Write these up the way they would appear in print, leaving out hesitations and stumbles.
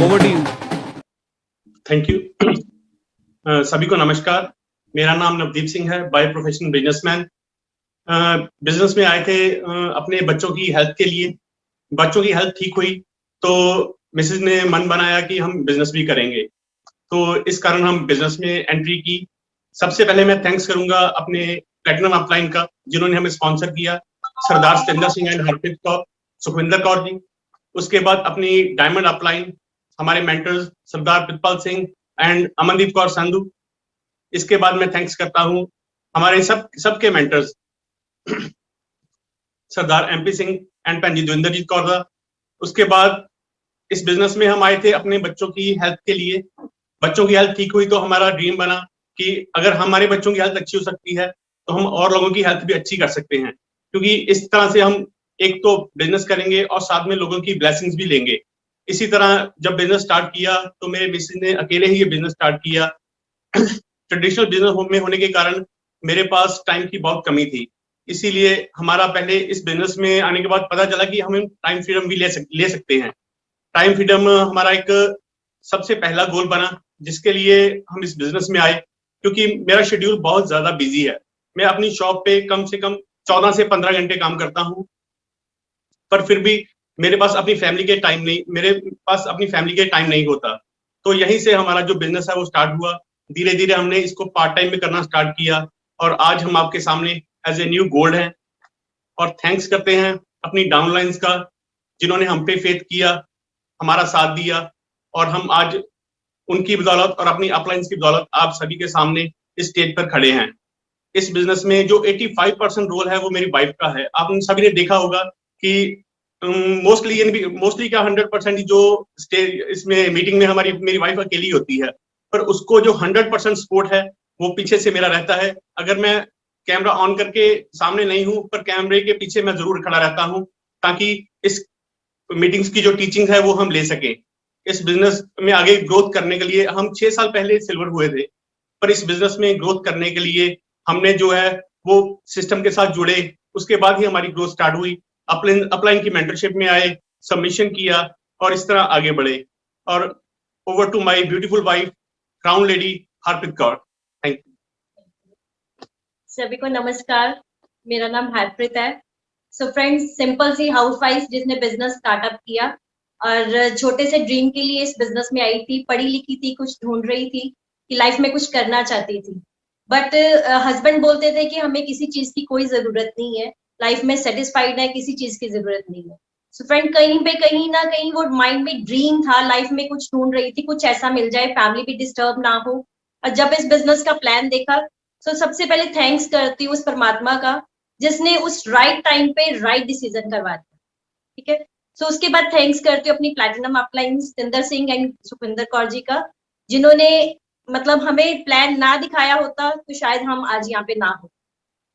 Over to you. Thank you. सभी को नमस्कार। मेरा नाम नवदीप सिंह है, बाय प्रोफेशन बिजनेसमैन। बिजनेस में आए थे अपने बच्चों की हेल्थ के लिए। बच्चों की हेल्थ ठीक हुई तो मिसेज ने मन बनाया कि हम बिजनेस भी करेंगे, तो इस कारण हम बिजनेस में एंट्री की। सबसे पहले मैं थैंक्स करूंगा अपने प्लेटिनम अपलाइन का, जिन्होंने हमें स्पॉन्सर किया, सरदार सतेंद्र सिंह एंड हरप्रीत कौर, सुखविंदर कौर जी। उसके बाद अपनी डायमंड अपलाइन, हमारे मेंटर्स सरदार प्रितपाल सिंह एंड अमनदीप कौर संधू। इसके बाद मैं थैंक्स करता हूं हमारे सबके mentors Sardar MP Singh and पैंजी देवेंद्रजीत कौर। उसके बाद इस बिजनेस में हम आए थे अपने बच्चों की हेल्थ के लिए। बच्चों की हेल्थ ठीक हुई तो हमारा ड्रीम बना कि अगर हमारे बच्चों की हेल्थ अच्छी हो सकती है तो हम और लोगों की हेल्थ भी अच्छी कर सकते हैं, क्योंकि इस तरह से हम एक तो बिजनेस करेंगे और साथ में लोगों की ब्लेसिंग्स भी लेंगे। इसी तरह जब बिजनेस स्टार्ट किया तो मेरे मिसेज ने अकेले ही ये बिजनेस स्टार्ट किया। ट्रेडिशनल बिजनेस में होने के कारण मेरे पास टाइम की बहुत कमी थी, इसीलिए हमारा पहले इस बिजनेस में आने के बाद पता चला कि हम टाइम फ्रीडम भी ले सकते हैं। टाइम फ्रीडम हमारा एक सबसे पहला गोल बना, जिसके लिए हम इस बिजनेस में आए, क्योंकि मेरा शेड्यूल बहुत ज्यादा बिजी है। मैं अपनी शॉप पे कम से कम 14 से 15 घंटे काम करता हूँ, पर फिर भी मेरे पास अपनी फैमिली के टाइम नहीं होता। तो यहीं से हमारा जो बिजनेस है वो स्टार्ट हुआ। धीरे धीरे हमने इसको पार्ट टाइम में करना स्टार्ट किया और आज हम आपके सामने एज ए न्यू गोल्ड हैं। और थैंक्स करते हैं अपनी डाउनलाइंस का, जिन्होंने हम पे फेथ किया, हमारा साथ दिया, और हम आज उनकी बदौलत और अपनी अपलाइंस की बदौलत आप सभी के सामने इस स्टेज पर खड़े हैं। इस बिजनेस में जो 85% रोल है वो मेरी वाइफ का है। आप सभी ने देखा होगा कि मोस्टली क्या 100% जो स्टेज इसमें मीटिंग में मेरी वाइफ अकेली होती है, पर उसको जो 100% सपोर्ट है वो पीछे से मेरा रहता है। अगर मैं कैमरा ऑन करके सामने नहीं हूं, पर कैमरे के पीछे मैं जरूर खड़ा रहता हूं, ताकि इस मीटिंग्स की जो टीचिंग है वो हम ले सके। इस बिजनेस में आगे ग्रोथ करने के लिए हम 6 साल पहले सिल्वर हुए थे, पर इस बिजनेस में ग्रोथ करने के लिए हमने जो है वो सिस्टम के साथ जुड़े, उसके बाद ही हमारी ग्रोथ स्टार्ट हुई। अपलाइन की मेंटरशिप में आए, सबमिशन किया और इस तरह आगे बढ़े। और over to my beautiful wife, crown lady Harpreet Kaur. Thank you. सभी को नमस्कार, मेरा नाम हरप्रीत है। सो फ्रेंड्स, सिंपल सी हाउसवाइफ जिसने बिजनेस स्टार्टअप किया और छोटे से ड्रीम के लिए इस बिजनेस में आई थी। पढ़ी लिखी थी, कुछ ढूंढ रही थी कि लाइफ में कुछ करना चाहती थी, बट हस्बैंड बोलते थे कि हमें किसी चीज की कोई जरूरत नहीं है, लाइफ में सेटिस्फाइड है, किसी चीज की जरूरत नहीं है। सो फ्रेंड, कहीं ना कहीं वो माइंड में ड्रीम था, लाइफ में कुछ ढूंढ रही थी, कुछ ऐसा मिल जाए, फैमिली भी डिस्टर्ब ना हो। और जब इस बिजनेस का प्लान देखा, सो सबसे पहले थैंक्स करती हूँ उस परमात्मा का, जिसने उस राइट टाइम पे राइट डिसीजन करवा दिया। ठीक है। सो उसके बाद थैंक्स करती हूँ अपनी platinum upline Satendra Singh and Sukhwinder Kaur ji का, जिन्होंने मतलब हमें प्लान ना दिखाया होता तो शायद हम आज यहाँ पे ना हो।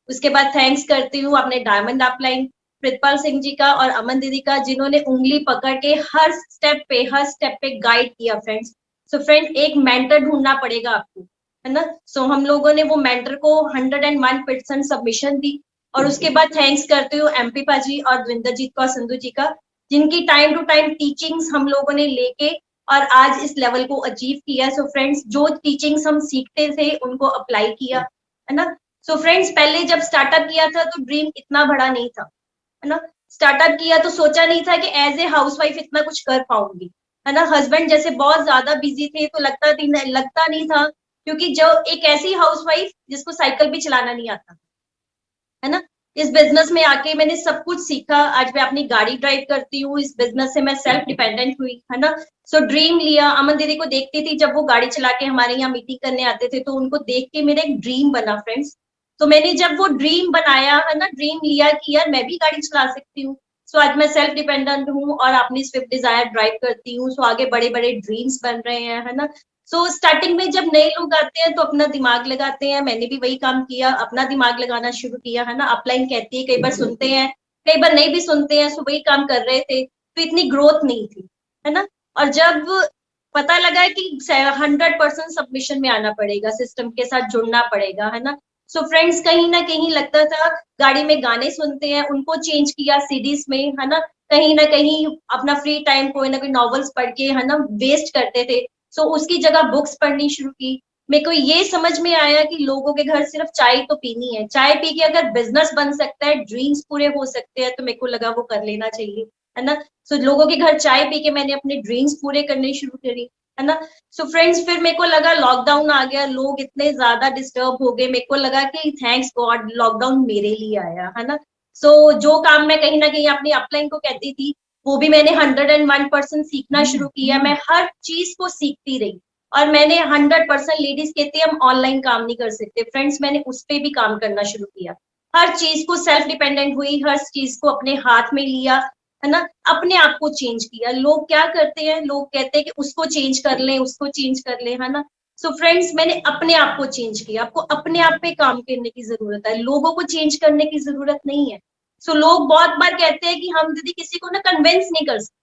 उसके बाद थैंक्स करती हूँ अपने डायमंड अपलाइन प्रितपाल सिंह जी का और अमन दीदी का, जिन्होंने उंगली पकड़ के हर स्टेप पे गाइड किया फ्रेंड्स। सो फ्रेंड, एक मेंटर ढूंढना पड़ेगा आपको, है ना। सो हम लोगों ने वो मेंटर को 101% सबमिशन दी। और उसके बाद थैंक्स करती हूँ एमपी पाजी और देवेंद्रजीत कौर संधू जी का, जिनकी टाइम टू टाइम टीचिंग्स हम लोगों ने लेके और आज इस लेवल को अचीव किया। सो फ्रेंड्स, जो टीचिंग्स हम सीखते थे उनको अप्लाई किया, है ना। सो फ्रेंड्स, पहले जब स्टार्टअप किया था तो ड्रीम इतना बड़ा नहीं था, है ना। स्टार्टअप किया तो सोचा नहीं था कि एज ए हाउसवाइफ इतना कुछ कर पाऊंगी, है ना। हस्बैंड जैसे बहुत ज्यादा बिजी थे तो लगता नहीं था, क्योंकि जो एक ऐसी हाउसवाइफ जिसको साइकिल भी चलाना नहीं आता, है ना। इस बिजनेस में आके मैंने सब कुछ सीखा। आज मैं अपनी गाड़ी ड्राइव करती हूँ, इस बिजनेस से मैं सेल्फ डिपेंडेंट हुई, है ना। सो ड्रीम लिया। अमन दीदी को देखती थी जब वो गाड़ी चला के हमारे यहाँ मीटिंग करने आते थे, तो उनको देख के मेरा एक ड्रीम बना फ्रेंड्स। तो मैंने जब वो ड्रीम बनाया, है ना, ड्रीम लिया कि यार मैं भी गाड़ी चला सकती हूँ। सो आज मैं सेल्फ डिपेंडेंट हूँ और अपनी स्विफ्ट डिजायर ड्राइव करती हूँ। सो आगे बड़े बड़े ड्रीम्स बन रहे हैं, है ना। सो स्टार्टिंग में जब नए लोग आते हैं तो अपना दिमाग लगाते हैं, मैंने भी वही काम किया, अपना दिमाग लगाना शुरू किया, है ना। अपलाइन कहती है, कई बार सुनते हैं, कई बार नहीं भी सुनते हैं। सो वही काम कर रहे थे, तो इतनी ग्रोथ नहीं थी, है ना। और जब पता लगा कि 100% सबमिशन में आना पड़ेगा, सिस्टम के साथ जुड़ना पड़ेगा, है ना। सो फ्रेंड्स, कहीं ना कहीं लगता था गाड़ी में गाने सुनते हैं, उनको चेंज किया सीडीज में, है ना। कहीं ना कहीं अपना फ्री टाइम कोई ना कोई नॉवेल्स पढ़ के है ना वेस्ट करते थे। सो उसकी जगह बुक्स पढ़नी शुरू की। मेरे को ये समझ में आया कि लोगों के घर सिर्फ चाय तो पीनी है, चाय पी के अगर बिजनेस बन सकता है, ड्रीम्स पूरे हो सकते हैं, तो मेरे को लगा वो कर लेना चाहिए, है ना। सो लोगों के घर चाय पी के मैंने अपने ड्रीम्स पूरे करने शुरू करी, है ना। सो फ्रेंड्स, फिर मेरे को लगा लॉकडाउन आ गया, लोग इतने ज्यादा डिस्टर्ब हो गए, मेरे को लगा कि थैंक्स गॉड लॉकडाउन मेरे लिए आया, है ना। सो जो काम मैं कहीं ना कहीं अपनी अपलाइन को कहती थी, वो भी मैंने 101% सीखना शुरू किया। मैं हर चीज को सीखती रही, और मैंने 100% लेडीज कहती है हम ऑनलाइन काम नहीं कर सकते, फ्रेंड्स मैंने उस पर भी काम करना शुरू किया। हर चीज को सेल्फ डिपेंडेंट हुई, हर चीज को अपने हाथ में लिया, है ना। अपने आप को चेंज किया। लोग क्या करते हैं, लोग कहते हैं कि उसको चेंज कर लें, उसको चेंज कर लें, है ना। सो फ्रेंड्स, मैंने अपने आप को चेंज किया। आपको अपने आप पे काम करने की जरूरत है, लोगों को चेंज करने की जरूरत नहीं है। सो लोग बहुत बार कहते हैं कि हम दीदी किसी को ना कन्विंस नहीं कर सकते।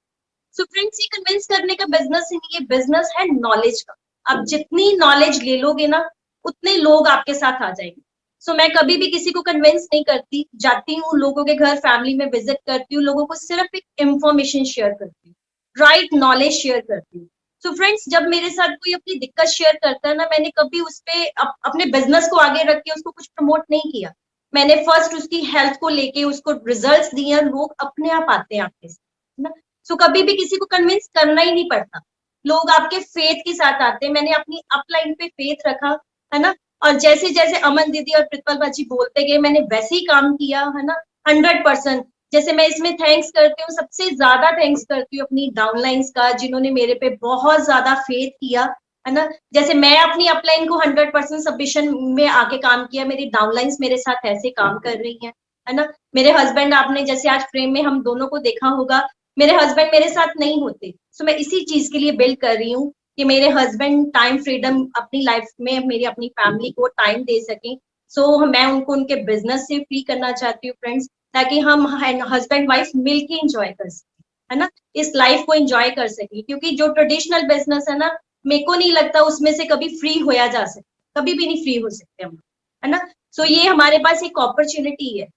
सो फ्रेंड्स, ये कन्विंस करने का बिजनेस ही नहीं है, बिजनेस है नॉलेज का। आप जितनी नॉलेज ले लोगे ना, उतने लोग आपके साथ आ जाएंगे। सो मैं कभी भी किसी को कन्विंस नहीं करती, जाती हूँ लोगों के घर, फैमिली में विजिट करती हूँ, लोगों को सिर्फ एक इंफॉर्मेशन शेयर करती हूँ, राइट नॉलेज शेयर करती हूँ। सो फ्रेंड्स, जब मेरे साथ कोई अपनी दिक्कत शेयर करता है ना, मैंने कभी उस पे अपने बिजनेस को आगे रख के उसको कुछ प्रमोट नहीं किया। मैंने फर्स्ट उसकी हेल्थ को लेके उसको रिजल्ट्स दिए, लोग अपने आप आते हैं आपके साथ, है ना। सो कभी भी किसी को कन्विंस करना ही नहीं पड़ता, लोग आपके फेथ के साथ आते हैं। मैंने अपनी अपलाइन पे फेथ रखा, है ना। और जैसे जैसे अमन दीदी और प्रितपाल बाजी बोलते गए, मैंने वैसे ही काम किया, है ना, 100%। जैसे मैं इसमें थैंक्स करती हूँ, सबसे ज्यादा थैंक्स करती हूँ अपनी डाउनलाइंस का, जिन्होंने मेरे पे बहुत ज्यादा फेथ किया, है ना। जैसे मैं अपनी अपलाइन को 100% सबमिशन में आके काम किया, मेरी डाउनलाइंस मेरे साथ ऐसे काम कर रही है ना। मेरे हस्बैंड, आपने जैसे आज फ्रेम में हम दोनों को देखा होगा, मेरे हस्बैंड मेरे साथ नहीं होते। सो मैं इसी चीज के लिए बिल्ड कर रही हूँ कि मेरे हस्बैंड टाइम फ्रीडम अपनी लाइफ में मेरी अपनी फैमिली को टाइम दे सकें। सो मैं उनको उनके बिजनेस से फ्री करना चाहती हूँ फ्रेंड्स, ताकि हम हस्बैंड वाइफ मिलके एंजॉय कर सकें, है ना, इस लाइफ को एंजॉय कर सकें। क्योंकि जो ट्रेडिशनल बिजनेस है ना, मेरे को नहीं लगता उसमें से कभी फ्री होया जा सकता, कभी भी नहीं फ्री हो सकते हम, है ना। सो ये हमारे पास एक अपॉर्चुनिटी है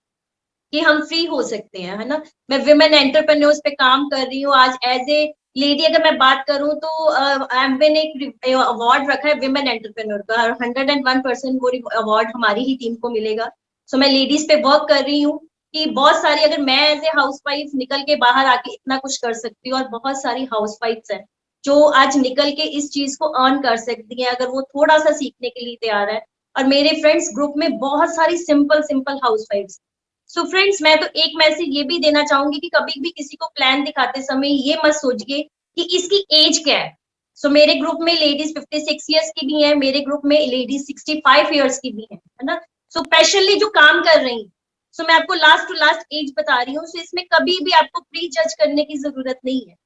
कि हम फ्री हो सकते हैं, है ना। मैं विमेन एंटरप्रेन्योर्स पे काम कर रही हूँ आज एज ए लेडी। अगर मैं बात करूं तो एमवेन एक अवार्ड रखा है विमेन एंटरप्रेन्योर का, 101% वो अवार्ड हमारी ही टीम को मिलेगा। सो मैं लेडीज पे वर्क कर रही हूँ कि बहुत सारी, अगर मैं एज ए हाउस वाइफ निकल के बाहर आके इतना कुछ कर सकती हूँ, और बहुत सारी हाउस वाइफ्स हैं जो आज निकल के इस चीज को अर्न कर सकती हैं, अगर वो थोड़ा सा सीखने के लिए तैयार है। और मेरे फ्रेंड्स ग्रुप में बहुत सारी सिंपल सिंपल हाउस वाइफ्स। सो फ्रेंड्स, मैं तो एक मैसेज ये भी देना चाहूंगी कि कभी भी किसी को प्लान दिखाते समय ये मत सोचिए कि इसकी एज क्या है। सो मेरे ग्रुप में लेडीज 56 ईयर्स की भी है, मेरे ग्रुप में लेडीज 65 ईयर्स की भी है ना। सो पैशनली जो काम कर रही है, सो मैं आपको लास्ट टू लास्ट एज बता रही हूँ। सो इसमें कभी भी आपको प्री जज करने की जरूरत नहीं है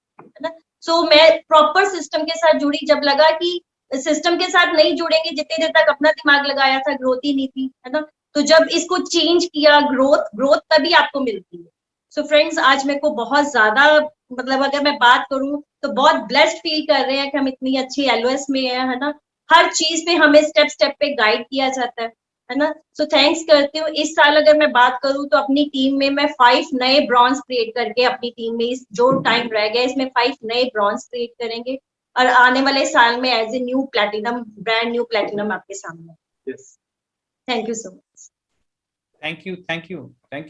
ना। सो मैं प्रॉपर सिस्टम के साथ जुड़ी, जब लगा कि सिस्टम के साथ नहीं जुड़ेंगे, जितनी देर तक अपना दिमाग लगाया था ग्रोथ ही नहीं थी, है ना। तो जब इसको चेंज किया, ग्रोथ ग्रोथ तभी आपको मिलती है। सो फ्रेंड्स, आज मेरे को बहुत ज्यादा, मतलब अगर मैं बात करूं तो बहुत ब्लेस्ड फील कर रहे हैं कि हम इतनी अच्छी एलओएस में है ना। हर चीज पे हमें स्टेप स्टेप पे गाइड किया जाता है ना। सो थैंक्स करती हूँ। इस साल अगर मैं बात करूं तो अपनी टीम में मैं 5 नए ब्रॉन्ज क्रिएट करके, अपनी टीम में इस जो टाइम रह गया इसमें 5 नए ब्रॉन्ज क्रिएट करेंगे, और आने वाले साल में as a new platinum, brand new platinum आपके सामने। Yes. Thank you so much. Thank you, thank you, thank you.